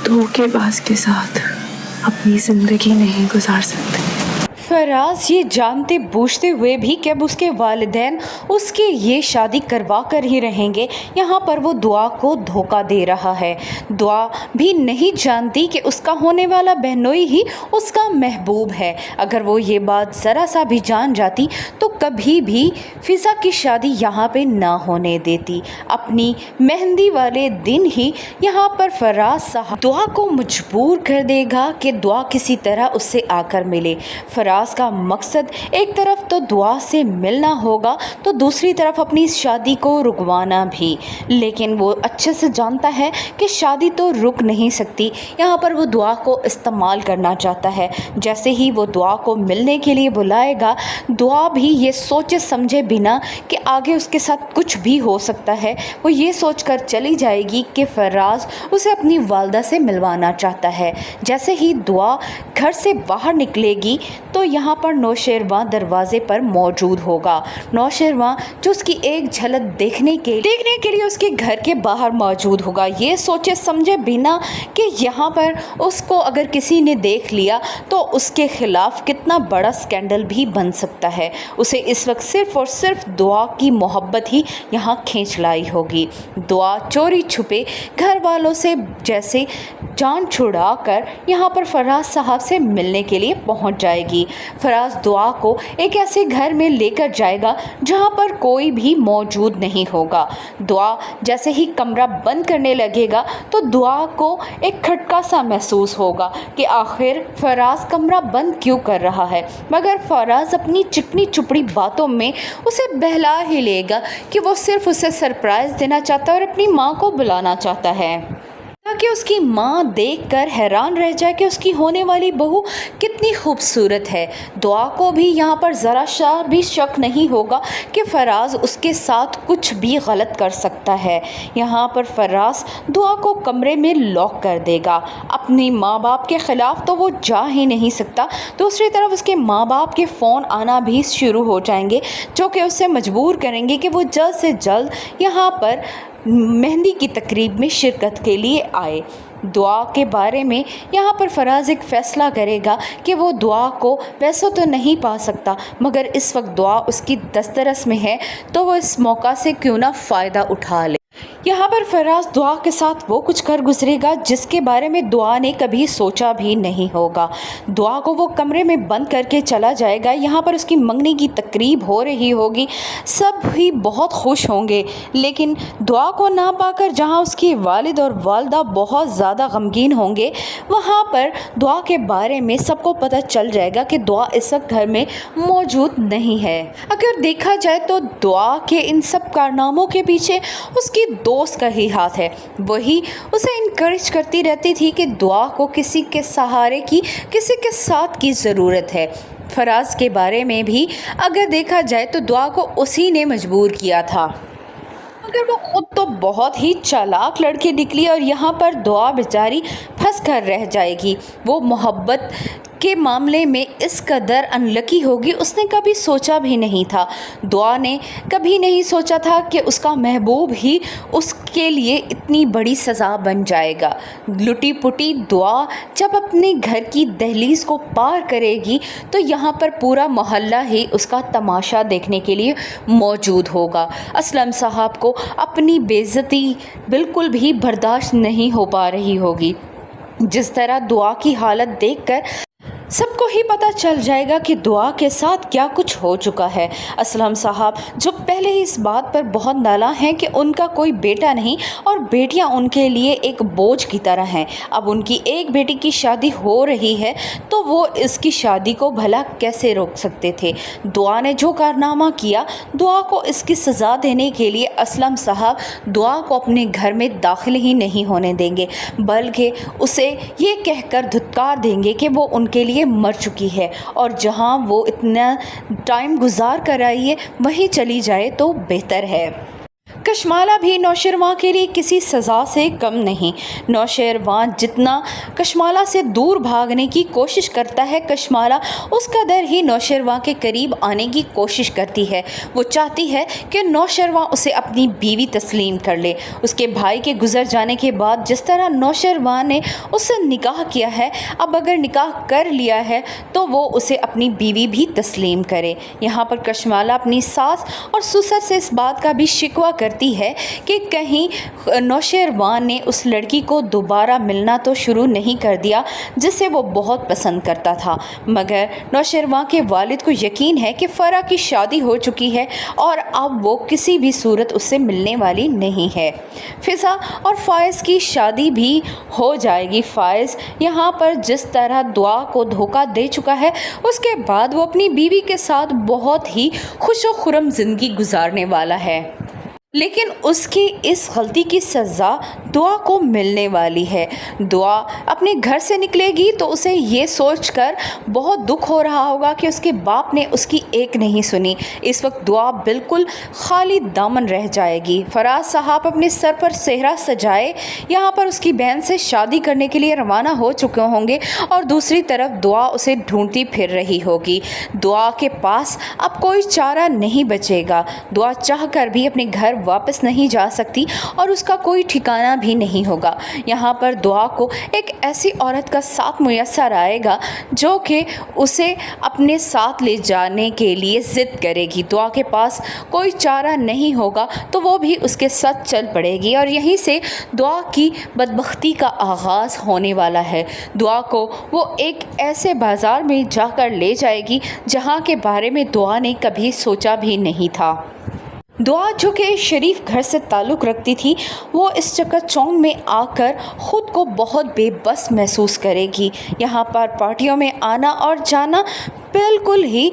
धोखेबाज के साथ अपनी ज़िंदगी नहीं गुजार सकते। फराज ये जानते बूझते हुए भी कि अब उसके वालिदैन उसके ये शादी करवा कर ही रहेंगे, यहाँ पर वो दुआ को धोखा दे रहा है। दुआ भी नहीं जानती कि उसका होने वाला बहनोई ही उसका महबूब है। अगर वो ये बात ज़रा सा भी जान जाती तो कभी भी फ़िज़ा की शादी यहाँ पे ना होने देती। अपनी मेहंदी वाले दिन ही यहाँ पर फराज साहब दुआ को मजबूर कर देगा कि दुआ किसी तरह उससे आकर मिले। फराज का मकसद एक तरफ तो दुआ से मिलना होगा तो दूसरी तरफ अपनी शादी को रुकवाना भी, लेकिन वो अच्छे से जानता है कि शादी तो रुक नहीं सकती। यहाँ पर वो दुआ को इस्तेमाल करना चाहता है। जैसे ही वो दुआ को मिलने के लिए बुलाएगा, दुआ भी ये सोचे समझे बिना कि आगे उसके साथ कुछ भी हो सकता है, वो ये सोचकर चली जाएगी कि फराज उसे अपनी वालदा से मिलवाना चाहता है। जैसे ही दुआ घर से बाहर निकलेगी तो यहाँ पर नौशेरवां दरवाजे पर मौजूद होगा। नौशेरवां जो उसकी एक झलक देखने के लिए उसके घर के बाहर मौजूद होगा, ये सोचे समझे बिना कि यहाँ पर उसको अगर किसी ने देख लिया तो उसके खिलाफ कितना बड़ा स्कैंडल भी बन सकता है। उसे इस वक्त सिर्फ और सिर्फ दुआ की मोहब्बत ही यहाँ खींच लाई होगी। दुआ चोरी छुपे घर वालों से जैसे जान छुड़ा कर यहाँ पर फराज साहब से मिलने के लिए पहुँच जाएगी। फराज दुआ को एक ऐसे घर में लेकर जाएगा जहाँ पर कोई भी मौजूद नहीं होगा। दुआ जैसे ही कमरा बंद करने लगेगा तो दुआ को एक खटका सा महसूस होगा कि आखिर फराज कमरा बंद क्यों कर रहा है, मगर फराज अपनी चिकनी चुपड़ी बातों में उसे बहला ही लेगा कि वो सिर्फ उसे सरप्राइज़ देना चाहता है और अपनी माँ को बुलाना चाहता है ताकि उसकी माँ देखकर हैरान रह जाए कि उसकी होने वाली बहू कितनी खूबसूरत है। दुआ को भी यहाँ पर ज़रा सा भी शक नहीं होगा कि फराज उसके साथ कुछ भी गलत कर सकता है। यहाँ पर फराज दुआ को कमरे में लॉक कर देगा। अपनी माँ बाप के ख़िलाफ़ तो वो जा ही नहीं सकता। दूसरी तरफ उसके माँ बाप के फ़ोन आना भी शुरू हो जाएंगे जो कि उसे मजबूर करेंगे कि वो जल्द से जल्द यहाँ पर मेहंदी की तकरीब में शिरकत के लिए आए। दुआ के बारे में यहाँ पर फराज एक फ़ैसला करेगा कि वो दुआ को वैसे तो नहीं पा सकता, मगर इस वक्त दुआ उसकी दस्तरस में है तो वो इस मौका से क्यों ना फ़ायदा उठा ले। यहाँ पर फराज दुआ के साथ वो कुछ कर गुजरेगा जिसके बारे में दुआ ने कभी सोचा भी नहीं होगा। दुआ को वो कमरे में बंद करके चला जाएगा। यहाँ पर उसकी मंगनी की तकरीब हो रही होगी, सब ही बहुत खुश होंगे, लेकिन दुआ को ना पाकर जहाँ उसकी वालिद और वालदा बहुत ज़्यादा गमगीन होंगे, वहाँ पर दुआ के बारे में सबको पता चल जाएगा कि दुआ इस वक्त घर में मौजूद नहीं है। अगर देखा जाए तो दुआ के इन सब कारनामों के पीछे उसकी दोस्त का ही हाथ है। वही उसे इनकरेज करती रहती थी कि दुआ को किसी के सहारे की, किसी के साथ की ज़रूरत है। फराज के बारे में भी अगर देखा जाए तो दुआ को उसी ने मजबूर किया था, मगर वो खुद तो बहुत ही चालाक लड़की निकली और यहाँ पर दुआ बेचारी फंस कर रह जाएगी। वो मोहब्बत के मामले में इस कदर अनलकी होगी उसने कभी सोचा भी नहीं था। दुआ ने कभी नहीं सोचा था कि उसका महबूब ही उसके लिए इतनी बड़ी सज़ा बन जाएगा। लुटी पुटी दुआ जब अपने घर की दहलीज को पार करेगी तो यहाँ पर पूरा मोहल्ला ही उसका तमाशा देखने के लिए मौजूद होगा। असलम साहब को अपनी बेइज्जती बिल्कुल भी बर्दाश्त नहीं हो पा रही होगी। जिस तरह दुआ की हालत देखकर सबको ही पता चल जाएगा कि दुआ के साथ क्या कुछ हो चुका है। असलम साहब जो पहले ही इस बात पर बहुत नाला हैं कि उनका कोई बेटा नहीं और बेटियां उनके लिए एक बोझ की तरह हैं, अब उनकी एक बेटी की शादी हो रही है तो वो इसकी शादी को भला कैसे रोक सकते थे। दुआ ने जो कारनामा किया, दुआ को इसकी सज़ा देने के लिए असलम साहब दुआ को अपने घर में दाखिल ही नहीं होने देंगे, बल्कि उसे ये कहकर धुतकार देंगे कि वो उनके लिए मर चुकी है और जहां वो इतना टाइम गुजार कर आई है वहीं चली जाए तो बेहतर है। कशमाला भी नौशेरवां के लिए किसी सज़ा से कम नहीं। नौशेरवां जितना कशमाला से दूर भागने की कोशिश करता है, कशमाला उस कदर ही नौशेरवां के करीब आने की कोशिश करती है। वो चाहती है कि नौशेरवां उसे अपनी बीवी तस्लीम कर ले। उसके भाई के गुजर जाने के बाद जिस तरह नौशेरवां ने उससे निकाह किया है, अब अगर निकाह कर लिया है तो वो उसे अपनी बीवी भी तस्लीम करे। यहाँ पर कशमाला अपनी सास और ससुर से इस बात का भी शिकवा करती है कि कहीं नौशेरवां ने उस लड़की को दोबारा मिलना तो शुरू नहीं कर दिया जिसे वो बहुत पसंद करता था। मगर नौशेरवां के वालिद को यकीन है कि फ़रा की शादी हो चुकी है और अब वो किसी भी सूरत उससे मिलने वाली नहीं है। फ़िज़ा और फ़ाइज़ की शादी भी हो जाएगी। फ़ाइज़ यहाँ पर जिस तरह दुआ को धोखा दे चुका है, उसके बाद वो अपनी बीवी के साथ बहुत ही खुश व खुर्रम ज़िंदगी गुजारने वाला है। लेकिन उसकी इस गलती की सज़ा दुआ को मिलने वाली है। दुआ अपने घर से निकलेगी तो उसे ये सोचकर बहुत दुख हो रहा होगा कि उसके बाप ने उसकी एक नहीं सुनी। इस वक्त दुआ बिल्कुल खाली दामन रह जाएगी। फराज साहब अपने सर पर सेहरा सजाए यहाँ पर उसकी बहन से शादी करने के लिए रवाना हो चुके होंगे और दूसरी तरफ दुआ उसे ढूंढती फिर रही होगी। दुआ के पास अब कोई चारा नहीं बचेगा। दुआ चाहकर भी अपने घर वापस नहीं जा सकती और उसका कोई ठिकाना भी नहीं होगा। यहाँ पर दुआ को एक ऐसी औरत का साथ मुयस्सर आएगा जो कि उसे अपने साथ ले जाने के लिए ज़िद करेगी। दुआ के पास कोई चारा नहीं होगा तो वो भी उसके साथ चल पड़ेगी और यहीं से दुआ की बदबख्ती का आगाज़ होने वाला है। दुआ को वो एक ऐसे बाज़ार में जाकर ले जाएगी जहाँ के बारे में दुआ ने कभी सोचा भी नहीं था। दुआ जो कि शरीफ घर से ताल्लुक़ रखती थी, वो इस चकाचौंध में आकर ख़ुद को बहुत बेबस महसूस करेगी। यहाँ पर पार्टियों में आना और जाना बिल्कुल ही